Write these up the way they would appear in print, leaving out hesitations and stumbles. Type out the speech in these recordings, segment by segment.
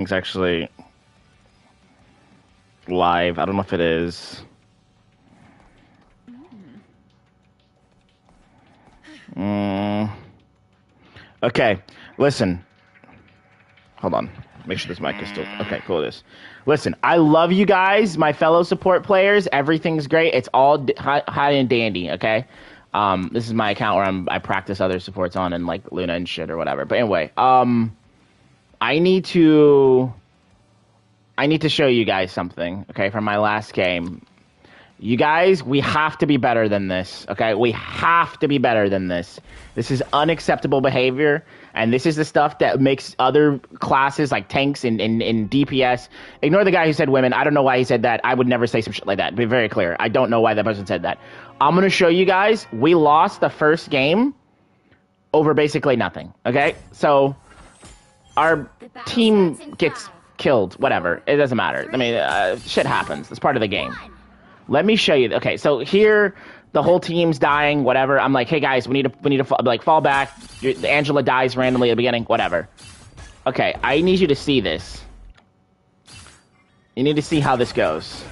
It's actually live. I don't know if it is. Okay, listen. Hold on. Make sure this mic is still... Okay, cool, it is. Listen, I love you guys, my fellow support players. Everything's great. It's all high and dandy, okay? This is my account where I practice other supports on and, like, Luna and shit or whatever. But anyway, I need to show you guys something, okay, from my last game. You guys, we have to be better than this, okay? We have to be better than this. This is unacceptable behavior, and this is the stuff that makes other classes like tanks and DPS. Ignore the guy who said women. I don't know why he said that. I would never say some shit like that. Be very clear. I don't know why that person said that. I'm going to show you guys. We lost the first game over basically nothing, okay? So our team gets killed, whatever. It doesn't matter. I mean, shit happens. It's part of the game. Let me show you. Okay, so here the whole team's dying, whatever. I'm like, hey guys, we need to fall back. Angela dies randomly at the beginning, whatever. Okay, I need you to see this. You need to see how this goes.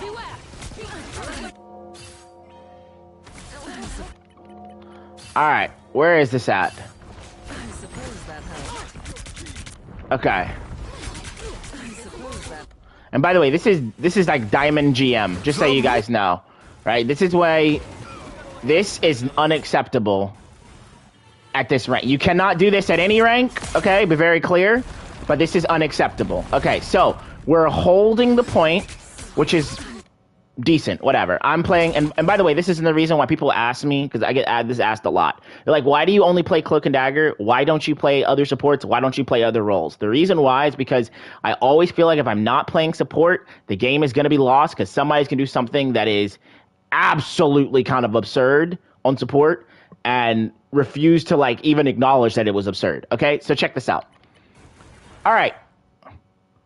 All right, where is this at? Okay. And by the way, this is like Diamond GM, just so you guys know, right? This is unacceptable at this rank. You cannot do this at any rank, okay? Be very clear, but this is unacceptable. Okay, so we're holding the point, which is decent, whatever. I'm playing, and by the way, this isn't the reason why people ask me, because I get this asked a lot. They're like, why do you only play Cloak and Dagger? Why don't you play other supports? Why don't you play other roles? The reason why is because I always feel like if I'm not playing support, the game is going to be lost because somebody's going to do something that is absolutely kind of absurd on support and refuse to like even acknowledge that it was absurd. Okay, so check this out. All right,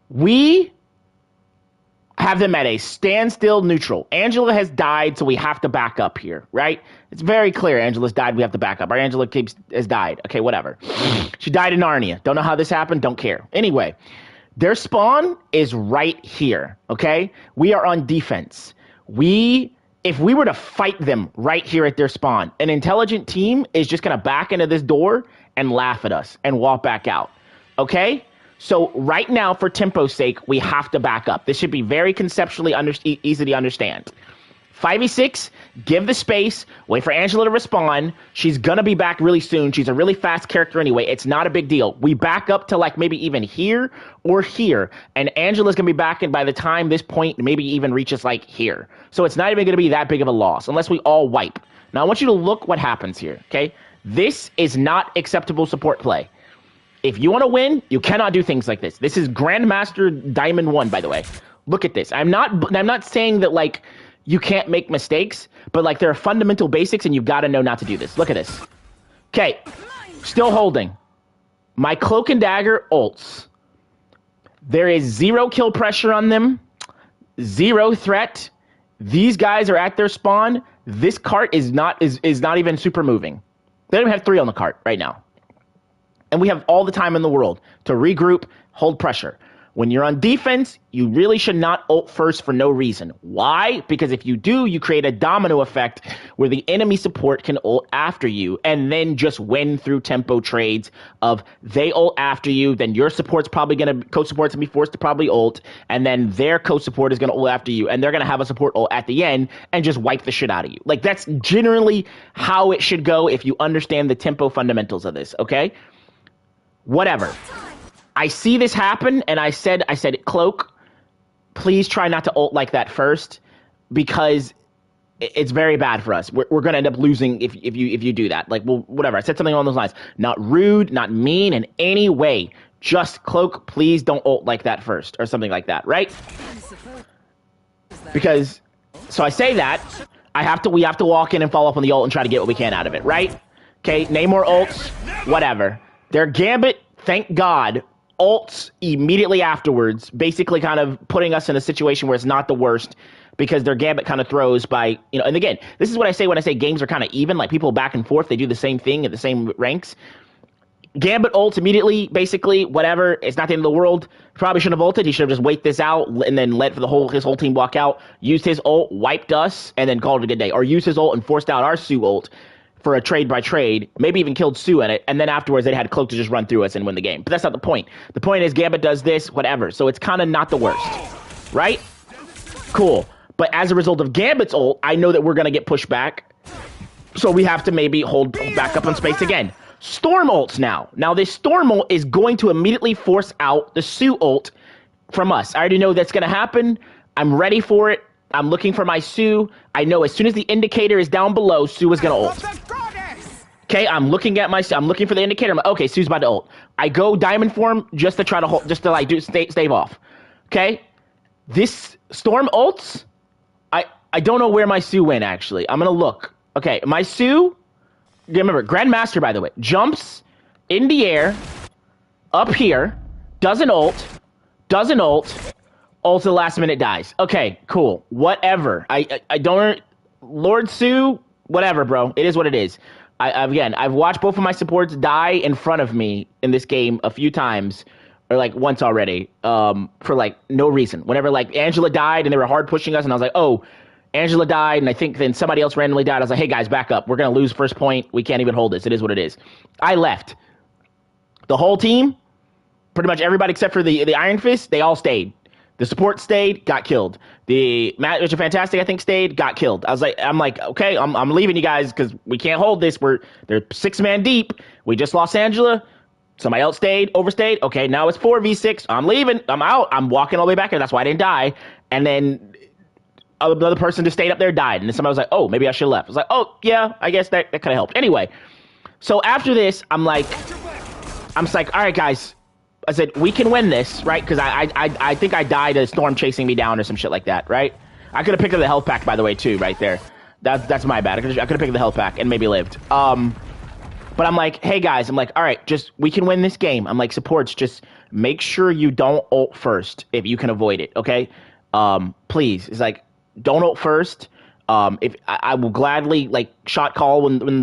we have them at a standstill neutral. Angela has died, so we have to back up here, right? It's very clear Angela's died, we have to back up. Our Angela has died. Okay, whatever. She died in Narnia. Don't know how this happened, don't care. Anyway, their spawn is right here, okay? We are on defense. If we were to fight them right here at their spawn, an intelligent team is just going to back into this door and laugh at us and walk back out, okay? So right now, for tempo's sake, we have to back up. This should be very conceptually easy to understand. 5v6, give the space, wait for Angela to respond. She's going to be back really soon. She's a really fast character anyway. It's not a big deal. We back up to like maybe even here or here, and Angela's going to be back, and by the time this point maybe even reaches like here. So it's not even going to be that big of a loss unless we all wipe. Now I want you to look what happens here, okay? This is not acceptable support play. If you want to win, you cannot do things like this. This is Grandmaster Diamond 1, by the way. Look at this. I'm not saying that, like, you can't make mistakes, but, like, there are fundamental basics, and you've got to know not to do this. Look at this. Okay, still holding. My Cloak and Dagger ults. There is 0 kill pressure on them, 0 threat. These guys are at their spawn. This cart is not even super moving. They don't even have 3 on the cart right now. And we have all the time in the world to regroup, hold pressure. When you're on defense, you really should not ult first for no reason. Why? Because if you do, you create a domino effect where the enemy support can ult after you and then just win through tempo trades of they ult after you, then your support's probably going to, co-support's going to be forced to probably ult, and then their co-support is going to ult after you, and they're going to have a support ult at the end and just wipe the shit out of you. Like, that's generally how it should go if you understand the tempo fundamentals of this, okay? Whatever. I see this happen, and I said, Cloak, please try not to ult like that first, because it's very bad for us. We're going to end up losing if you do that. Like, well, whatever. I said something along those lines. Not rude, not mean in any way. Just, Cloak, please don't ult like that first, or something like that, right? Because, so I say that, we have to walk in and follow up on the ult and try to get what we can out of it, right? Okay, name more ults, whatever. Their Gambit, thank God, ults immediately afterwards, basically kind of putting us in a situation where it's not the worst, because their Gambit kind of throws by, you know, and again, this is what I say when I say games are kind of even, like people back and forth, they do the same thing at the same ranks. Gambit ults immediately, basically, whatever. It's not the end of the world. Probably shouldn't have ulted. He should have just wait this out and then let his whole team walk out. Used his ult, wiped us, and then called it a good day. Or used his ult and forced out our Sue ult for a trade by trade. Maybe even killed Sue in it. And then afterwards, they had Cloak to just run through us and win the game. But that's not the point. The point is Gambit does this, whatever. So it's kind of not the worst. Right? Cool. But as a result of Gambit's ult, I know that we're going to get pushed back. So we have to maybe hold back up on space again. Storm ults now. Now this Storm ult is going to immediately force out the Sue ult from us. I already know that's going to happen. I'm ready for it. I'm looking for my Sue. I know as soon as the indicator is down below, Sue is going to ult. Okay, I'm looking for the indicator. I'm like, okay, Sue's about to ult. I go diamond form just to try to hold, just to like stave off. Okay, this Storm ults. I don't know where my Sue went actually. I'm gonna look. Okay, my Sue. Remember, Grandmaster, by the way, jumps in the air, up here, doesn't ult, ults the last minute, dies. Okay, cool, whatever. I don't, Lord Sue, whatever, bro. It is what it is. I've watched both of my supports die in front of me in this game a few times, or like once already, for like no reason. Whenever like Angela died and they were hard pushing us, and I was like, oh, Angela died, and I think then somebody else randomly died. I was like, hey, guys, back up. We're going to lose first point. We can't even hold this. It is what it is. I left. The whole team, pretty much everybody except for the Iron Fist, they all stayed. The support stayed, got killed. The Mr. Fantastic, I think, stayed, got killed. I'm like, okay, I'm leaving you guys because we can't hold this. They're 6-man deep. We just lost Angela. Somebody else overstayed. Okay, now it's 4v6. I'm leaving. I'm out. I'm walking all the way back here. That's why I didn't die. And then another person just stayed up there, died. And then somebody was like, oh, maybe I should have left. I was like, oh, yeah, I guess that could have helped. Anyway, so after this, I'm like, all right, guys. I said, we can win this, right? Because I think I died a Storm chasing me down or some shit like that, right? I could have picked up the health pack, by the way, too, right there. That's my bad. I could have picked up the health pack and maybe lived. But I'm like, hey, guys. I'm like, all right, we can win this game. I'm like, supports, just make sure you don't ult first if you can avoid it, okay? Please. It's like, don't ult first. If I will gladly like shot call when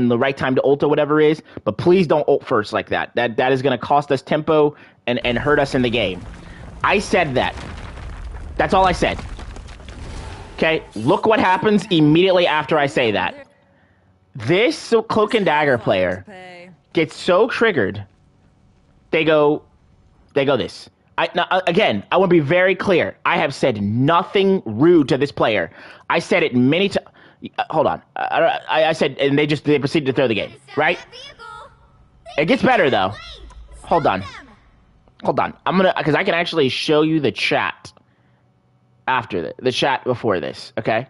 the right time to ult or whatever is, but please don't ult first like that. That is going to cost us tempo and hurt us in the game. I said that. That's all I said. Okay, look what happens immediately after I say that. This Cloak and Dagger player gets so triggered. They go this. Again, I want to be very clear. I have said nothing rude to this player. I said it many times. Hold on. I said, and they proceeded to throw the game, right? It gets better, though. Hold on. Because I can actually show you the chat after the chat before this, okay?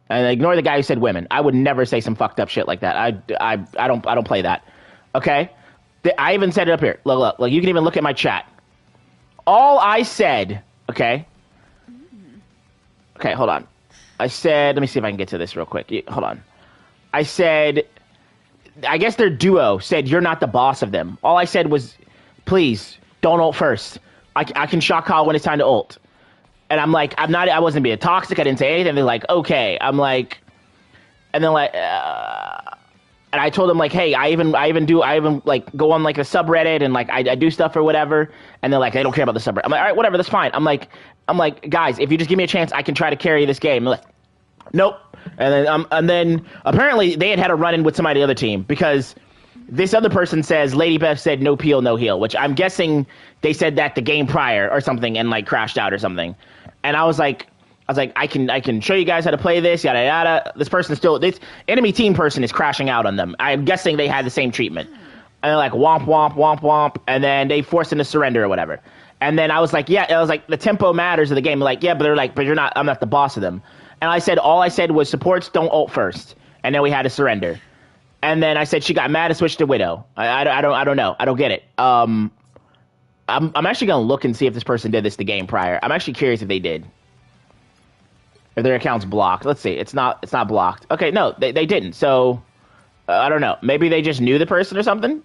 And ignore the guy who said women. I would never say some fucked up shit like that. I don't play that, okay? I even said it up here. Look, you can even look at my chat. All I said, okay, hold on. I said, let me see if I can get to this real quick. Hold on. I said, I guess their duo said, you're not the boss of them. All I said was, please, don't ult first. I can shock call when it's time to ult. And I'm like, I wasn't being toxic. I didn't say anything. They're like, okay. I'm like, and then like, and I told them like, hey, I even like go on like a subreddit and like I do stuff or whatever. And they're like, they don't care about the subreddit. I'm like, all right, whatever, that's fine. I'm like, guys, if you just give me a chance, I can try to carry this game. Like, nope. And then apparently they had a run-in with somebody on the other team because this other person says Lady Beth said no peel, no heal, which I'm guessing they said that the game prior or something and like crashed out or something. And I was like, I can show you guys how to play this, yada yada. This enemy team person is crashing out on them. I'm guessing they had the same treatment. And they're like womp womp womp womp, and then they forced him to surrender or whatever. And then I was like, the tempo matters of the game. Like, yeah, but they're like, but I'm not the boss of them. And all I said was supports don't ult first. And then we had to surrender. And then I said she got mad and switched to Widow. I don't know. I don't get it. I'm actually gonna look and see if this person did this the game prior. I'm actually curious if they did. If their account's blocked. Let's see. It's not blocked. Okay, no, they didn't. So I don't know. Maybe they just knew the person or something.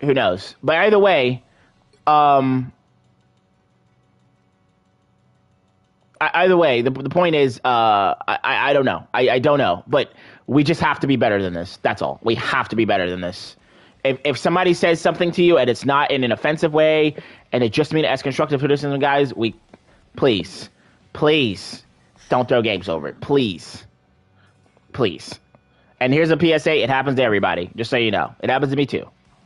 Who knows? But either way, the point is, I don't know. I don't know. But we just have to be better than this. That's all. We have to be better than this. if somebody says something to you and it's not in an offensive way and it just means as constructive criticism, guys, please don't throw games over it. Please. And here's a PSA. It happens to everybody. Just so you know. It happens to me too.